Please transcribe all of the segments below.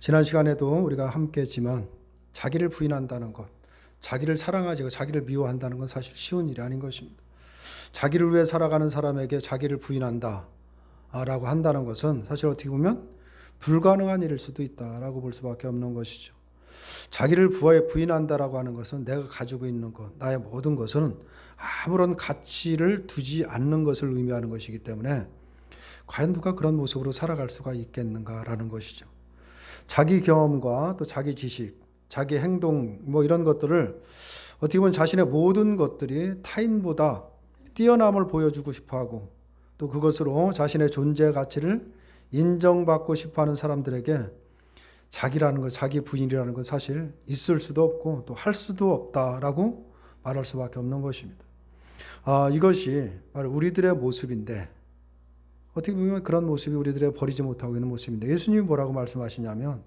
지난 시간에도 우리가 함께 했지만 자기를 부인한다는 것, 자기를 사랑하지 자기를 미워한다는 건 사실 쉬운 일이 아닌 것입니다. 자기를 위해 살아가는 사람에게 자기를 부인한다 라고 한다는 것은 사실 어떻게 보면 불가능한 일일 수도 있다라고 볼 수밖에 없는 것이죠. 자기를 부인한다라고 하는 것은 내가 가지고 있는 것, 나의 모든 것은 아무런 가치를 두지 않는 것을 의미하는 것이기 때문에 과연 누가 그런 모습으로 살아갈 수가 있겠는가라는 것이죠. 자기 경험과 또 자기 지식, 자기 행동 이런 것들을 어떻게 보면 자신의 모든 것들이 타인보다 뛰어남을 보여주고 싶어하고 또 그것으로 자신의 존재 가치를 인정받고 싶어하는 사람들에게 자기라는 것, 자기 부인이라는 것 사실 있을 수도 없고 또 할 수도 없다라고 말할 수밖에 없는 것입니다. 이것이 바로 우리들의 모습인데 어떻게 보면 그런 모습이 우리들의 버리지 못하고 있는 모습인데 예수님이 뭐라고 말씀하시냐면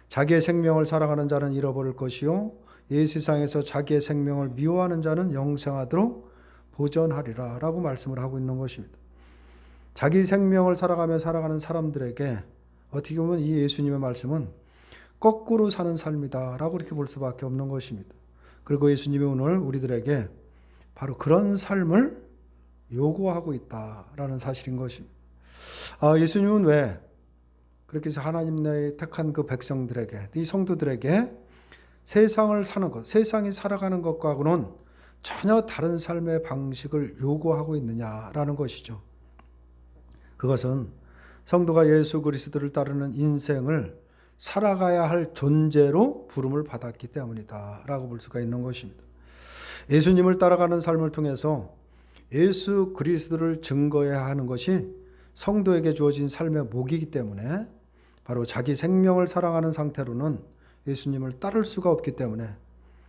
자기의 생명을 사랑하는 자는 잃어버릴 것이요 이 세상에서 자기의 생명을 미워하는 자는 영생하도록 보전하리라 라고 말씀을 하고 있는 것입니다. 자기 생명을 살아가며 살아가는 사람들에게 어떻게 보면 이 예수님의 말씀은 거꾸로 사는 삶이다 라고 이렇게 볼 수밖에 없는 것입니다. 그리고 예수님이 오늘 우리들에게 바로 그런 삶을 요구하고 있다라는 사실인 것입니다. 예수님은 왜 그렇게 해서 하나님 나라에 택한 그 백성들에게, 이 성도들에게 세상을 사는 것, 세상이 살아가는 것과는 전혀 다른 삶의 방식을 요구하고 있느냐라는 것이죠. 그것은 성도가 예수 그리스도를 따르는 인생을 살아가야 할 존재로 부름을 받았기 때문이다 라고 볼 수가 있는 것입니다. 예수님을 따라가는 삶을 통해서 예수 그리스도를 증거해야 하는 것이 성도에게 주어진 삶의 목이기 때문에 바로 자기 생명을 사랑하는 상태로는 예수님을 따를 수가 없기 때문에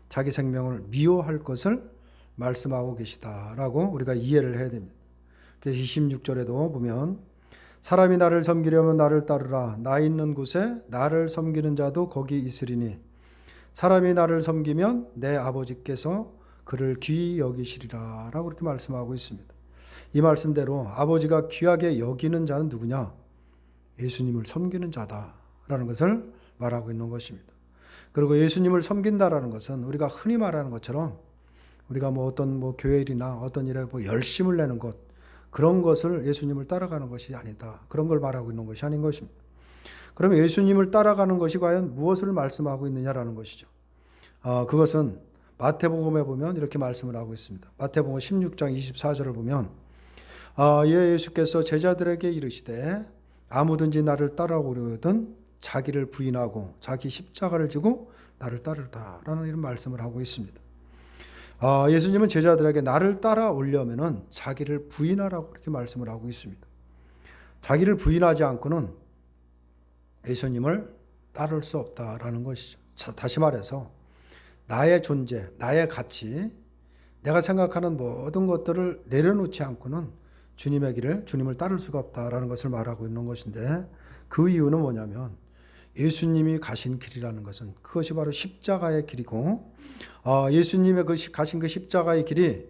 자기 생명을 미워할 것을 말씀하고 계시다라고 우리가 이해를 해야 됩니다. 그래서 26절에도 보면 사람이 나를 섬기려면 나를 따르라. 나 있는 곳에 나를 섬기는 자도 거기 있으리니 사람이 나를 섬기면 내 아버지께서 그를 귀히 여기시리라 라고 이렇게 말씀하고 있습니다. 이 말씀대로 아버지가 귀하게 여기는 자는 누구냐? 예수님을 섬기는 자다라는 것을 말하고 있는 것입니다. 그리고 예수님을 섬긴다라는 것은 우리가 흔히 말하는 것처럼 우리가 어떤 교회 일이나 어떤 일에 열심을 내는 것 그런 것을 예수님을 따라가는 것이 아니다. 그런 걸 말하고 있는 것이 아닌 것입니다. 그러면 예수님을 따라가는 것이 과연 무엇을 말씀하고 있느냐라는 것이죠. 그것은 마태복음에 보면 이렇게 말씀을 하고 있습니다. 마태복음 16장 24절을 보면 예수께서 제자들에게 이르시되 아무든지 나를 따라오려든 자기를 부인하고 자기 십자가를 지고 나를 따르라라는 이런 말씀을 하고 있습니다. 예수님은 제자들에게 나를 따라오려면은 자기를 부인하라고 이렇게 말씀을 하고 있습니다. 자기를 부인하지 않고는 예수님을 따를 수 없다라는 것이죠. 다시 말해서 나의 존재, 나의 가치, 내가 생각하는 모든 것들을 내려놓지 않고는 주님의 길을, 주님을 따를 수가 없다라는 것을 말하고 있는 것인데 그 이유는 뭐냐면 예수님이 가신 길이라는 것은 그것이 바로 십자가의 길이고 예수님의 가신 그 십자가의 길이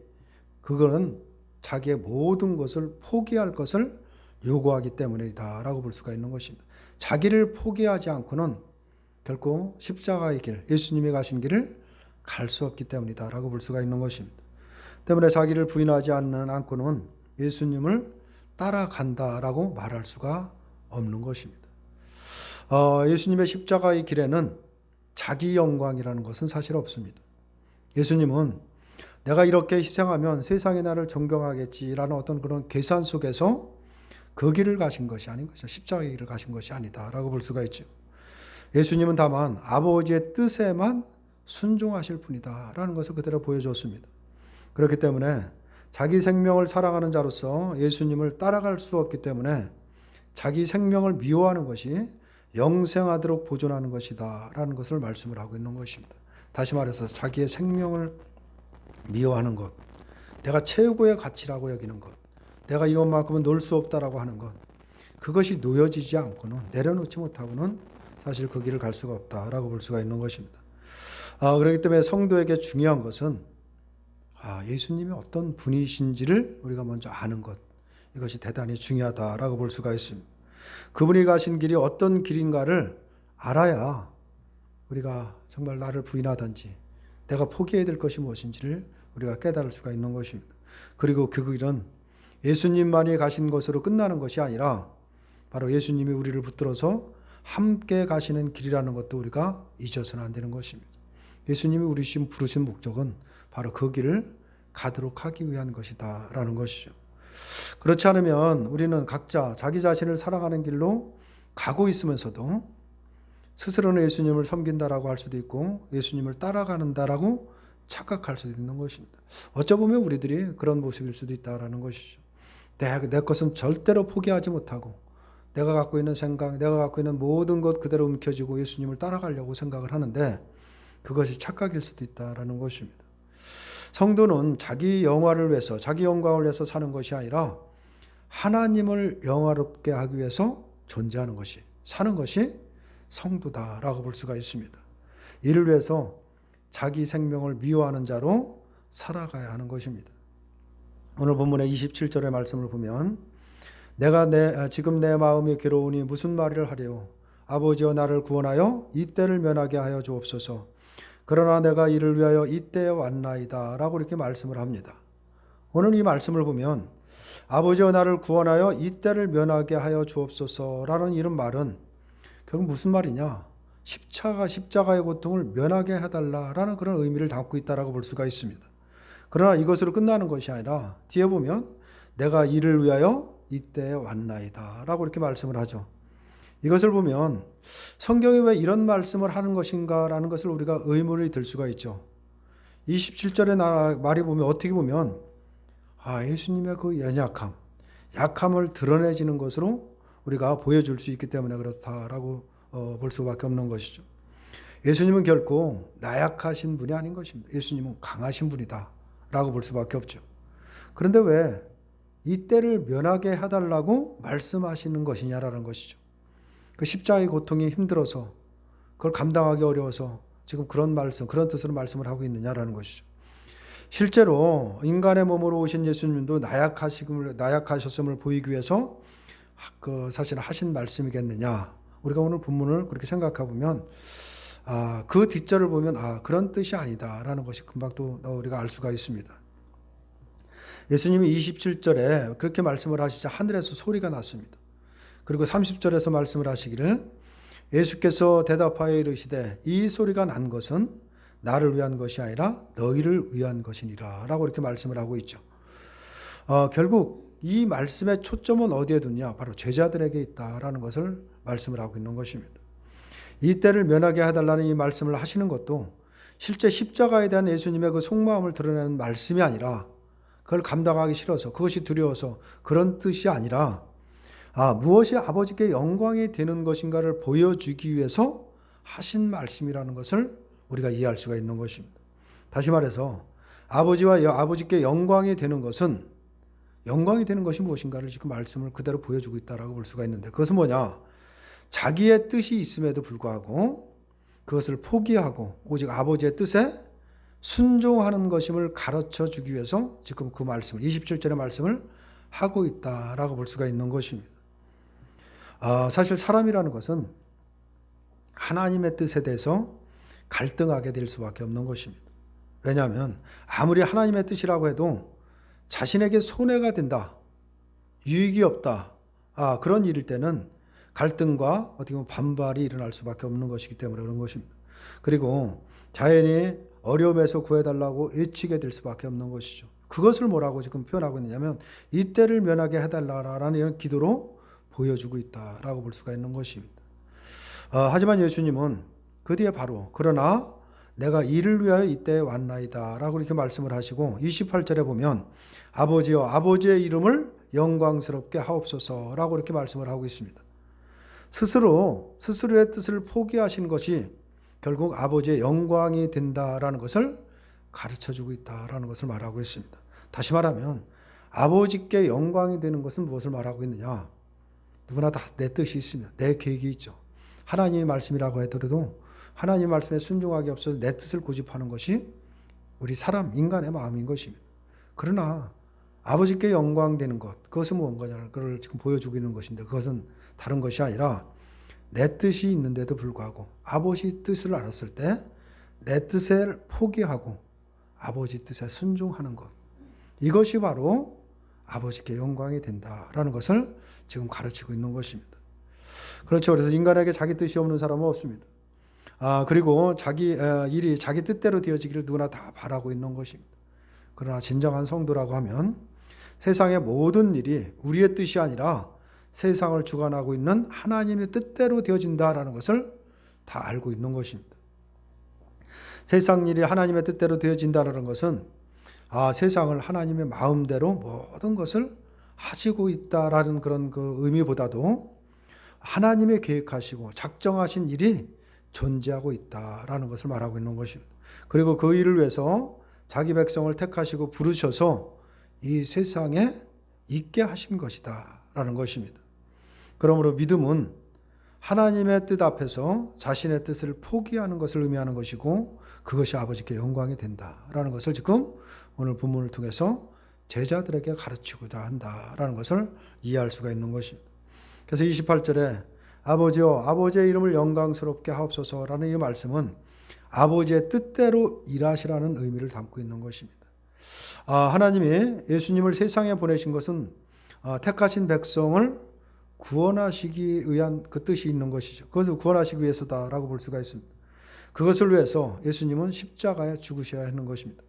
그거는 자기의 모든 것을 포기할 것을 요구하기 때문이다 라고 볼 수가 있는 것입니다. 자기를 포기하지 않고는 결코 십자가의 길, 예수님이 가신 길을 갈 수 없기 때문이다 라고 볼 수가 있는 것입니다. 때문에 자기를 부인하지 않고는 예수님을 따라간다라고 말할 수가 없는 것입니다. 예수님의 십자가의 길에는 자기 영광이라는 것은 사실 없습니다. 예수님은 내가 이렇게 희생하면 세상이 나를 존경하겠지라는 어떤 그런 계산 속에서 그 길을 가신 것이 아닌 것이죠. 십자가의 길을 가신 것이 아니다라고 볼 수가 있죠. 예수님은 다만 아버지의 뜻에만 순종하실 뿐이다라는 것을 그대로 보여줬습니다. 그렇기 때문에 자기 생명을 사랑하는 자로서 예수님을 따라갈 수 없기 때문에 자기 생명을 미워하는 것이 영생하도록 보존하는 것이다 라는 것을 말씀을 하고 있는 것입니다. 다시 말해서 자기의 생명을 미워하는 것, 내가 최고의 가치라고 여기는 것, 내가 이것만큼은 놓을 수 없다라고 하는 것, 그것이 놓여지지 않고는 내려놓지 못하고는 사실 그 길을 갈 수가 없다라고 볼 수가 있는 것입니다. 그렇기 때문에 성도에게 중요한 것은 예수님이 어떤 분이신지를 우리가 먼저 아는 것, 이것이 대단히 중요하다라고 볼 수가 있습니다. 그분이 가신 길이 어떤 길인가를 알아야 우리가 정말 나를 부인하든지 내가 포기해야 될 것이 무엇인지를 우리가 깨달을 수가 있는 것입니다. 그리고 그 길은 예수님만이 가신 것으로 끝나는 것이 아니라 바로 예수님이 우리를 붙들어서 함께 가시는 길이라는 것도 우리가 잊어서는 안 되는 것입니다. 예수님이 우리 부르신 목적은 바로 그 길을 가도록 하기 위한 것이다 라는 것이죠. 그렇지 않으면 우리는 각자 자기 자신을 살아가는 길로 가고 있으면서도 스스로는 예수님을 섬긴다라고 할 수도 있고 예수님을 따라가는다라고 착각할 수도 있는 것입니다. 어쩌보면 우리들이 그런 모습일 수도 있다라는 것이죠. 내 것은 절대로 포기하지 못하고 내가 갖고 있는 생각, 내가 갖고 있는 모든 것 그대로 움켜쥐고 예수님을 따라가려고 생각을 하는데 그것이 착각일 수도 있다라는 것입니다. 성도는 자기 영화를 위해서, 자기 영광을 위해서 사는 것이 아니라 하나님을 영화롭게 하기 위해서 존재하는 것이, 사는 것이 성도다라고 볼 수가 있습니다. 이를 위해서 자기 생명을 미워하는 자로 살아가야 하는 것입니다. 오늘 본문의 27절의 말씀을 보면 내가 지금 내 마음이 괴로우니 무슨 말을 하리요. 아버지여 나를 구원하여 이 때를 면하게 하여 주옵소서. 그러나 내가 이를 위하여 이때에 왔나이다 라고 이렇게 말씀을 합니다. 오늘 이 말씀을 보면 아버지여 나를 구원하여 이 때를 면하게 하여 주옵소서 라는 이런 말은 결국 무슨 말이냐, 십자가의 고통을 면하게 해달라라는 그런 의미를 담고 있다라고 볼 수가 있습니다. 그러나 이것으로 끝나는 것이 아니라 뒤에 보면 내가 이를 위하여 이때에 왔나이다 라고 이렇게 말씀을 하죠. 이것을 보면 성경이 왜 이런 말씀을 하는 것인가 라는 것을 우리가 의문이 들 수가 있죠. 27절의 말이 보면 어떻게 보면 예수님의 그 연약함, 약함을 드러내지는 것으로 우리가 보여줄 수 있기 때문에 그렇다라고 볼 수밖에 없는 것이죠. 예수님은 결코 나약하신 분이 아닌 것입니다. 예수님은 강하신 분이다 라고 볼 수밖에 없죠. 그런데 왜 이때를 면하게 해달라고 말씀하시는 것이냐라는 것이죠. 그 십자가의 고통이 힘들어서 그걸 감당하기 어려워서 지금 그런 뜻으로 말씀을 하고 있느냐라는 것이죠. 실제로 인간의 몸으로 오신 예수님도 나약하셨음을 보이기 위해서 사실 하신 말씀이겠느냐. 우리가 오늘 본문을 그렇게 생각해 보면 그 뒷절을 보면 그런 뜻이 아니다라는 것이 금방 또 우리가 알 수가 있습니다. 예수님이 27절에 그렇게 말씀을 하시자 하늘에서 소리가 났습니다. 그리고 30절에서 말씀을 하시기를 예수께서 대답하여 이르시되 이 소리가 난 것은 나를 위한 것이 아니라 너희를 위한 것이니라 라고 이렇게 말씀을 하고 있죠. 결국 이 말씀의 초점은 어디에 두냐, 바로 제자들에게 있다라는 것을 말씀을 하고 있는 것입니다. 이 때를 면하게 해달라는 이 말씀을 하시는 것도 실제 십자가에 대한 예수님의 그 속마음을 드러내는 말씀이 아니라 그걸 감당하기 싫어서, 그것이 두려워서 그런 뜻이 아니라 무엇이 아버지께 영광이 되는 것인가를 보여주기 위해서 하신 말씀이라는 것을 우리가 이해할 수가 있는 것입니다. 다시 말해서 아버지께 영광이 되는 것이 무엇인가를 지금 말씀을 그대로 보여주고 있다라고 볼 수가 있는데, 그것은 뭐냐? 자기의 뜻이 있음에도 불구하고 그것을 포기하고 오직 아버지의 뜻에 순종하는 것임을 가르쳐 주기 위해서 지금 그 말씀을 27절의 말씀을 하고 있다라고 볼 수가 있는 것입니다. 사실 사람이라는 것은 하나님의 뜻에 대해서 갈등하게 될 수밖에 없는 것입니다. 왜냐하면 아무리 하나님의 뜻이라고 해도 자신에게 손해가 된다, 유익이 없다, 그런 일일 때는 갈등과 어떻게 보면 반발이 일어날 수밖에 없는 것이기 때문에 그런 것입니다. 그리고 자연히 어려움에서 구해달라고 외치게 될 수밖에 없는 것이죠. 그것을 뭐라고 지금 표현하고 있느냐면 이때를 면하게 해달라라는 이런 기도로 보여주고 있다라고 볼 수가 있는 것입니다. 하지만 예수님은 그 뒤에 바로 그러나 내가 이를 위하여 이때에 왔나이다 라고 이렇게 말씀을 하시고 28절에 보면 아버지여 아버지의 이름을 영광스럽게 하옵소서 라고 이렇게 말씀을 하고 있습니다. 스스로의 뜻을 포기하신 것이 결국 아버지의 영광이 된다라는 것을 가르쳐주고 있다라는 것을 말하고 있습니다. 다시 말하면 아버지께 영광이 되는 것은 무엇을 말하고 있느냐? 누구나 다 내 뜻이 있습니다. 내 계획이 있죠. 하나님의 말씀이라고 하더라도 하나님 말씀에 순종하기 앞서서 내 뜻을 고집하는 것이 우리 인간의 마음인 것입니다. 그러나 아버지께 영광되는 것, 그것은 무언가냐를 그걸 지금 보여주고 있는 것인데, 그것은 다른 것이 아니라 내 뜻이 있는데도 불구하고 아버지 뜻을 알았을 때 내 뜻을 포기하고 아버지 뜻에 순종하는 것, 이것이 바로 아버지께 영광이 된다라는 것을 지금 가르치고 있는 것입니다. 그렇죠. 그래서 인간에게 자기 뜻이 없는 사람은 없습니다. 그리고 자기 일이 자기 뜻대로 되어지기를 누구나 다 바라고 있는 것입니다. 그러나 진정한 성도라고 하면 세상의 모든 일이 우리의 뜻이 아니라 세상을 주관하고 있는 하나님의 뜻대로 되어진다라는 것을 다 알고 있는 것입니다. 세상 일이 하나님의 뜻대로 되어진다는 것은 세상을 하나님의 마음대로 모든 것을 하시고 있다라는 그런 그 의미보다도 하나님의 계획하시고 작정하신 일이 존재하고 있다라는 것을 말하고 있는 것입니다. 그리고 그 일을 위해서 자기 백성을 택하시고 부르셔서 이 세상에 있게 하신 것이다라는 것입니다. 그러므로 믿음은 하나님의 뜻 앞에서 자신의 뜻을 포기하는 것을 의미하는 것이고 그것이 아버지께 영광이 된다라는 것을 지금 오늘 본문을 통해서 제자들에게 가르치고자 한다라는 것을 이해할 수가 있는 것입니다. 그래서 28절에 아버지여 아버지의 이름을 영광스럽게 하옵소서라는 이 말씀은 아버지의 뜻대로 일하시라는 의미를 담고 있는 것입니다. 하나님이 예수님을 세상에 보내신 것은 택하신 백성을 구원하시기 위한 그 뜻이 있는 것이죠. 그것을 구원하시기 위해서다라고 볼 수가 있습니다. 그것을 위해서 예수님은 십자가에 죽으셔야 하는 것입니다.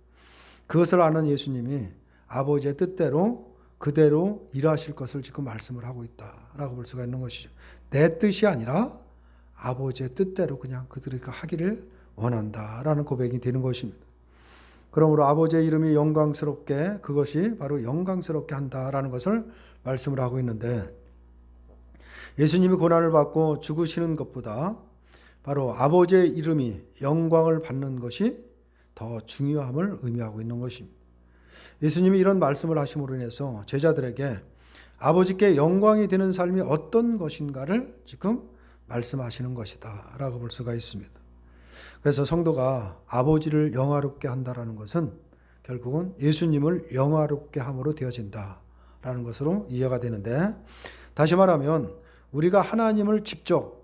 그것을 아는 예수님이 아버지의 뜻대로 그대로 일하실 것을 지금 말씀을 하고 있다라고 볼 수가 있는 것이죠. 내 뜻이 아니라 아버지의 뜻대로 그냥 그들이 하기를 원한다라는 고백이 되는 것입니다. 그러므로 아버지의 이름이 영광스럽게, 그것이 바로 영광스럽게 한다라는 것을 말씀을 하고 있는데, 예수님이 고난을 받고 죽으시는 것보다 바로 아버지의 이름이 영광을 받는 것이 더 중요함을 의미하고 있는 것입니다. 예수님이 이런 말씀을 하심으로 인해서 제자들에게 아버지께 영광이 되는 삶이 어떤 것인가를 지금 말씀하시는 것이다 라고 볼 수가 있습니다. 그래서 성도가 아버지를 영화롭게 한다라는 것은 결국은 예수님을 영화롭게 함으로 되어진다라는 것으로 이해가 되는데, 다시 말하면 우리가 하나님을 직접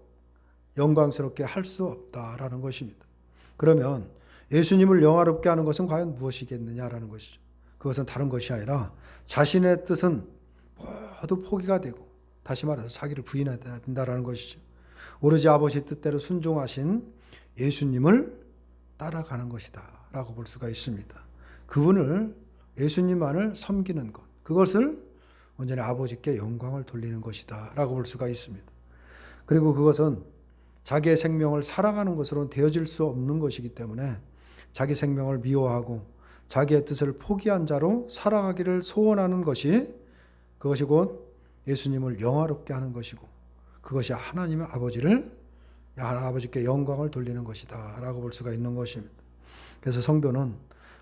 영광스럽게 할 수 없다라는 것입니다. 그러면 예수님을 영화롭게 하는 것은 과연 무엇이겠느냐라는 것이죠. 그것은 다른 것이 아니라 자신의 뜻은 모두 포기가 되고, 다시 말해서 자기를 부인해야 된다라는 것이죠. 오로지 아버지 뜻대로 순종하신 예수님을 따라가는 것이다 라고 볼 수가 있습니다. 그분을, 예수님만을 섬기는 것, 그것을 온전히 아버지께 영광을 돌리는 것이다 라고 볼 수가 있습니다. 그리고 그것은 자기의 생명을 사랑하는 것으로는 되어질 수 없는 것이기 때문에 자기 생명을 미워하고 자기의 뜻을 포기한 자로 살아가기를 소원하는 것이, 그것이 곧 예수님을 영화롭게 하는 것이고, 그것이 하나님의 아버지께 영광을 돌리는 것이다 라고 볼 수가 있는 것입니다. 그래서 성도는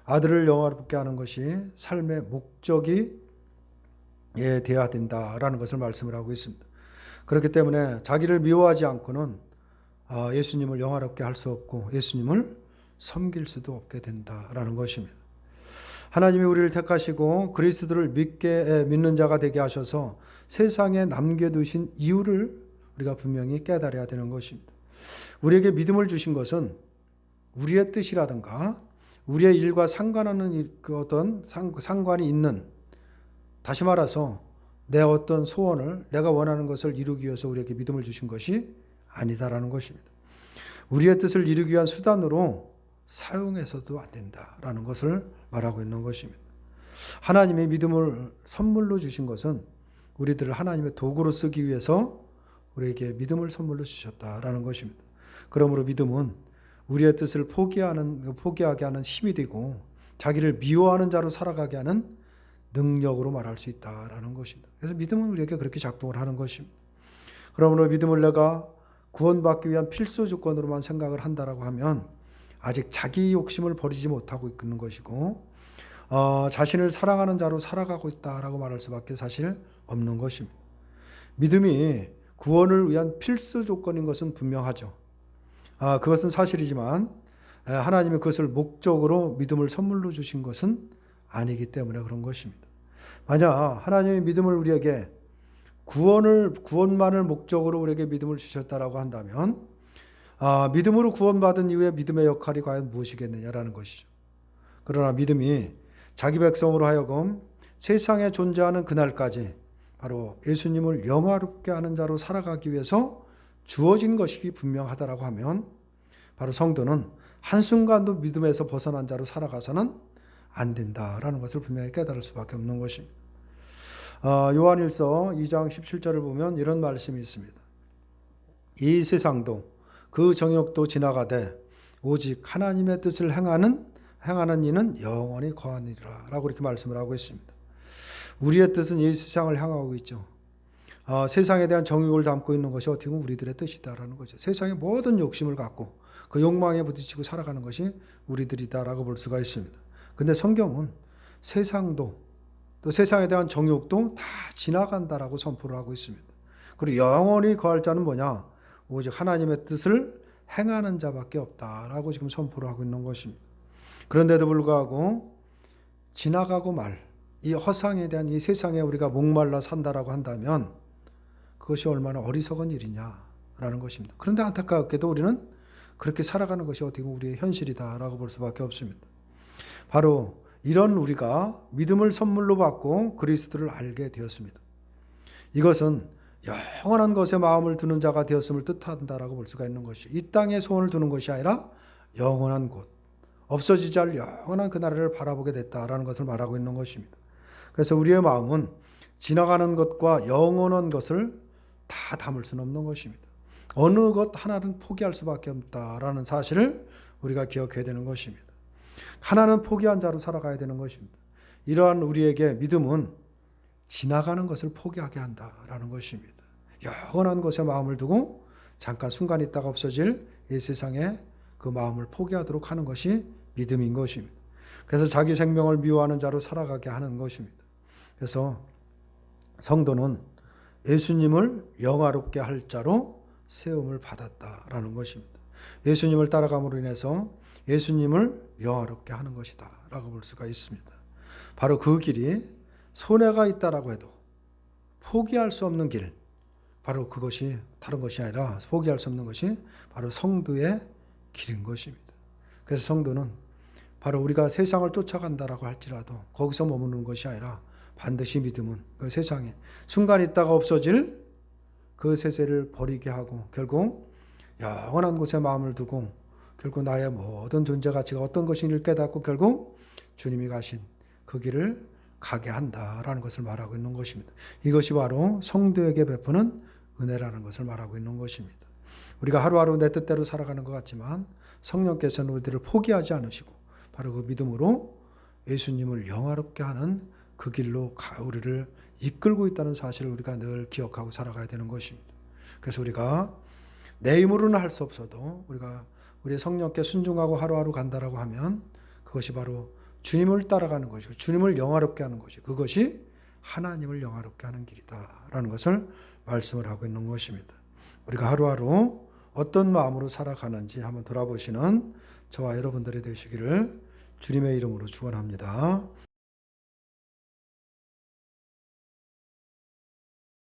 아들을 영화롭게 하는 것이 삶의 목적이 되어야 된다라는 것을 말씀을 하고 있습니다. 그렇기 때문에 자기를 미워하지 않고는 예수님을 영화롭게 할 수 없고 예수님을 섬길 수도 없게 된다라는 것입니다. 하나님이 우리를 택하시고 그리스도를 믿는 자가 되게 하셔서 세상에 남겨두신 이유를 우리가 분명히 깨달아야 되는 것입니다. 우리에게 믿음을 주신 것은 우리의 뜻이라든가 우리의 일과 상관하는 그 어떤 상관이 있는, 다시 말해서 내 어떤 소원을, 내가 원하는 것을 이루기 위해서 우리에게 믿음을 주신 것이 아니다라는 것입니다. 우리의 뜻을 이루기 위한 수단으로 사용해서도 안 된다라는 것을 말하고 있는 것입니다. 하나님의 믿음을 선물로 주신 것은 우리들을 하나님의 도구로 쓰기 위해서 우리에게 믿음을 선물로 주셨다라는 것입니다. 그러므로 믿음은 우리의 뜻을 포기하게 하는 힘이 되고 자기를 미워하는 자로 살아가게 하는 능력으로 말할 수 있다라는 것입니다. 그래서 믿음은 우리에게 그렇게 작동을 하는 것입니다. 그러므로 믿음을 내가 구원받기 위한 필수 조건으로만 생각을 한다라고 하면 아직 자기 욕심을 버리지 못하고 있는 것이고, 자신을 사랑하는 자로 살아가고 있다라고 말할 수밖에 사실 없는 것입니다. 믿음이 구원을 위한 필수 조건인 것은 분명하죠. 그것은 사실이지만 하나님이 그것을 목적으로 믿음을 선물로 주신 것은 아니기 때문에 그런 것입니다. 만약 하나님이 믿음을 우리에게 구원만을 목적으로 우리에게 믿음을 주셨다라고 한다면 믿음으로 구원받은 이후에 믿음의 역할이 과연 무엇이겠느냐라는 것이죠. 그러나 믿음이 자기 백성으로 하여금 세상에 존재하는 그날까지 바로 예수님을 영화롭게 하는 자로 살아가기 위해서 주어진 것이 분명하다라고 하면 바로 성도는 한순간도 믿음에서 벗어난 자로 살아가서는 안 된다라는 것을 분명히 깨달을 수밖에 없는 것입니다. 요한일서 2장 17절을 보면 이런 말씀이 있습니다. 이 세상도 그 정욕도 지나가되 오직 하나님의 뜻을 행하는 이는 영원히 거하니라 라고 이렇게 말씀을 하고 있습니다. 우리의 뜻은 이 세상을 향하고 있죠. 세상에 대한 정욕을 담고 있는 것이 어떻게 보면 우리들의 뜻이다라는 거죠. 세상의 모든 욕심을 갖고 그 욕망에 부딪히고 살아가는 것이 우리들이다라고 볼 수가 있습니다. 근데 성경은 세상도 또 세상에 대한 정욕도 다 지나간다라고 선포를 하고 있습니다. 그리고 영원히 거할 자는 뭐냐? 오직 하나님의 뜻을 행하는 자밖에 없다라고 지금 선포를 하고 있는 것입니다. 그런데도 불구하고 지나가고 말 이 허상에 대한 이 세상에 우리가 목말라 산다라고 한다면 그것이 얼마나 어리석은 일이냐라는 것입니다. 그런데 안타깝게도 우리는 그렇게 살아가는 것이 어떻게 보면 우리의 현실이다라고 볼 수밖에 없습니다. 바로 이런 우리가 믿음을 선물로 받고 그리스도를 알게 되었습니다. 이것은 영원한 것에 마음을 두는 자가 되었음을 뜻한다라고 볼 수가 있는 것이죠. 이 땅에 소원을 두는 것이 아니라 영원한 곳, 없어지지 않을 영원한 그 나라를 바라보게 됐다라는 것을 말하고 있는 것입니다. 그래서 우리의 마음은 지나가는 것과 영원한 것을 다 담을 수는 없는 것입니다. 어느 것 하나는 포기할 수밖에 없다라는 사실을 우리가 기억해야 되는 것입니다. 하나는 포기한 자로 살아가야 되는 것입니다. 이러한 우리에게 믿음은 지나가는 것을 포기하게 한다라는 것입니다. 영원한 것에 마음을 두고 잠깐 순간 있다가 없어질 이 세상에 그 마음을 포기하도록 하는 것이 믿음인 것입니다. 그래서 자기 생명을 미워하는 자로 살아가게 하는 것입니다. 그래서 성도는 예수님을 영화롭게 할 자로 세움을 받았다라는 것입니다. 예수님을 따라감으로 인해서 예수님을 영화롭게 하는 것이다 라고 볼 수가 있습니다. 바로 그 길이 손해가 있다라고 해도 포기할 수 없는 길, 바로 그것이 다른 것이 아니라 포기할 수 없는 것이 바로 성도의 길인 것입니다. 그래서 성도는 바로 우리가 세상을 쫓아간다라고 할지라도 거기서 머무는 것이 아니라 반드시 믿음은 그 세상에 순간 있다가 없어질 그 세세를 버리게 하고 결국 영원한 곳에 마음을 두고 결국 나의 모든 존재 가치가 어떤 것인지를 깨닫고 결국 주님이 가신 그 길을 가게 한다라는 것을 말하고 있는 것입니다. 이것이 바로 성도에게 베푸는 은혜라는 것을 말하고 있는 것입니다. 우리가 하루하루 내 뜻대로 살아가는 것 같지만 성령께서는 우리들을 포기하지 않으시고 바로 그 믿음으로 예수님을 영화롭게 하는 그 길로 우리를 이끌고 있다는 사실을 우리가 늘 기억하고 살아가야 되는 것입니다. 그래서 우리가 내 힘으로는 할 수 없어도 우리가 우리의 성령께 순종하고 하루하루 간다라고 하면 그것이 바로 주님을 따라가는 것이고 주님을 영화롭게 하는 것이고 그것이 하나님을 영화롭게 하는 길이다라는 것을 말씀을 하고 있는 것입니다. 우리가 하루하루 어떤 마음으로 살아가는지 한번 돌아보시는 저와 여러분들이 되시기를 주님의 이름으로 축원합니다.